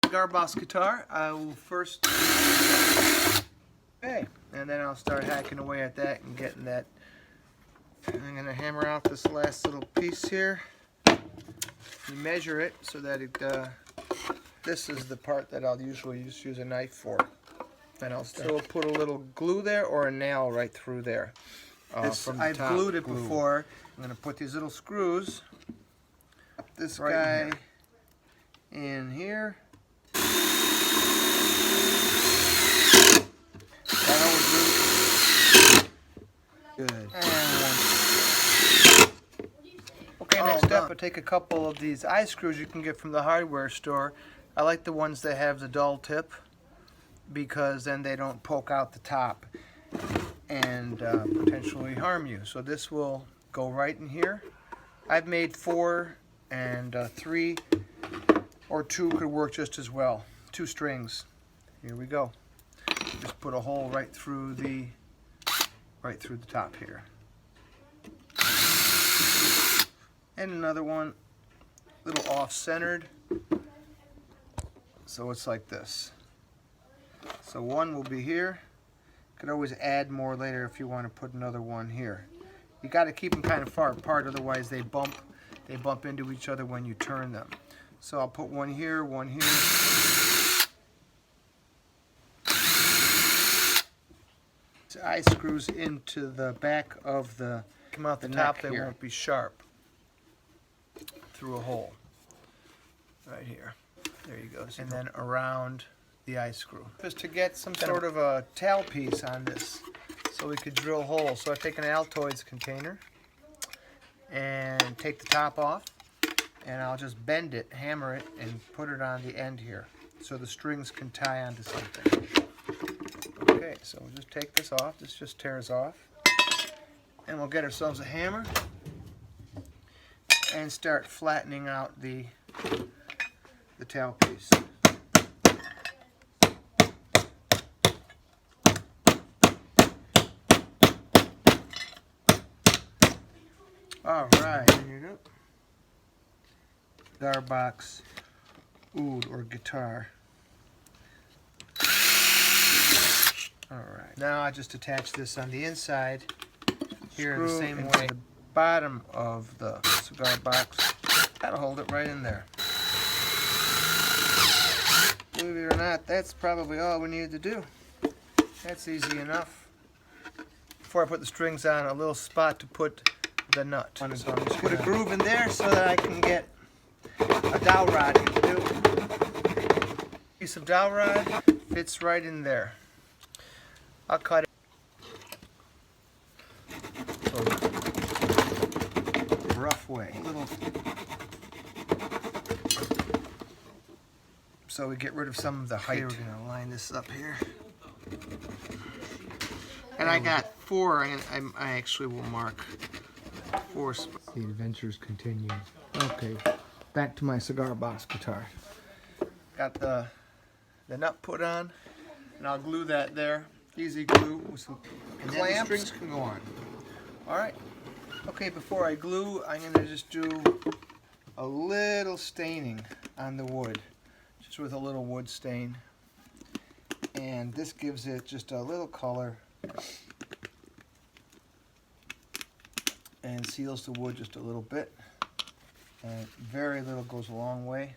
Cigar Box guitar, I will first, okay, and then I'll start hacking away at that and getting that. I'm going to hammer out this last little piece here. You measure it so that it, this is the part that I'll usually just use a knife for. And I'll put a little glue there or a nail right through there. I've glued it before. I'm going to put these little screws, this guy in here. Good. Okay, next up, I take a couple of these eye screws you can get from the hardware store. I like the ones that have the dull tip because then they don't poke out the top and potentially harm you. So this will go right in here. I've made 4, and 3 or 2 could work just as well. 2 strings. Here we go. Just put a hole right through the top here. And another one, a little off-centered. So it's like this. So one will be here. Could always add more later if you want to put another one here. You got to keep them kind of far apart, otherwise they bump into each other when you turn them. So I'll put one here, one here. The eye screws into the back of the, come out the top, they won't be sharp. Through a hole right here. There you go. And then around the eye screw. Just to get some sort of a tail piece on this so we could drill holes. So I take an Altoids container and take the top off, and I'll just bend it, hammer it, and put it on the end here so the strings can tie onto something. Okay, so we'll just take this off. This just tears off. And we'll get ourselves a hammer and start flattening out the tail piece. Alright, there you go. Cigar box oud or guitar. Alright, now I just attach this on the inside here the same way. The bottom of the cigar box. That'll hold it right in there. Believe it or not, that's probably all we needed to do. That's easy enough. Before I put the strings on, a little spot to put the nut. So I'm just put a groove in there so that I can get a dowel rod into. Piece of dowel rod fits right in there. I'll cut it. Rough way. So we get rid of some of the height. Okay, we're going to line this up here. And I got 4. I actually will mark 4 spots. The adventures continue. Okay, back to my cigar box guitar. Got the nut put on, and I'll glue that there. Easy glue with some clamps. And the strings can go on. All right. Okay, before I glue, I'm going to just do a little staining on the wood, just with a little wood stain. And this gives it just a little color and seals the wood just a little bit. And very little goes a long way.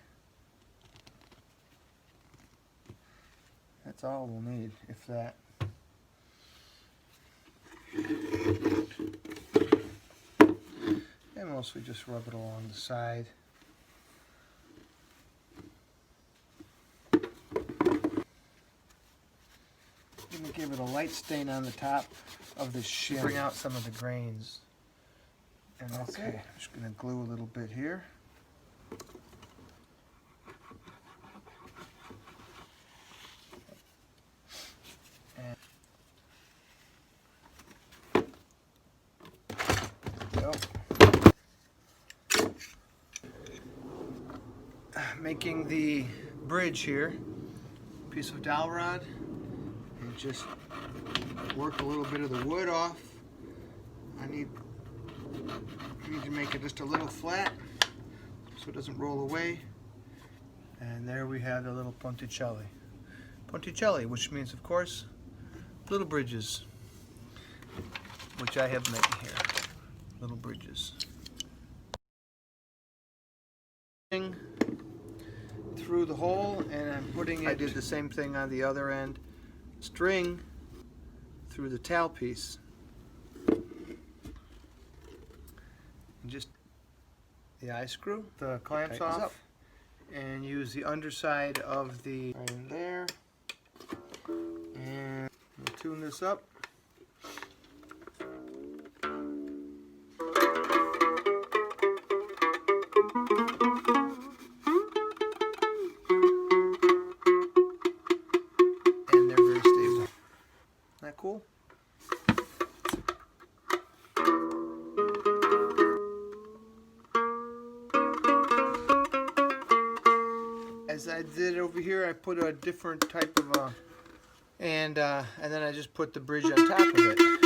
That's all we'll need, if that. And mostly just rub it along the side. I'm going to give it a light stain on the top of the shim to bring out some of the grains. And that's it. I'm just going to glue a little bit here. Making the bridge here, piece of dowel rod, and just work a little bit of the wood off. I need to make it just a little flat so it doesn't roll away, And there we have the little ponticelli. Ponticelli, which means, of course, little bridges, which I have made here. Little bridges. Through the hole, and I'm putting it. I did the same thing on the other end. String through the tailpiece. And just the eye screw, the clamps off, up, and use the underside of the right in there, and we'll tune this up. And they're very stable. Isn't that cool? As I did over here, I put a different type of and then I just put the bridge on top of it.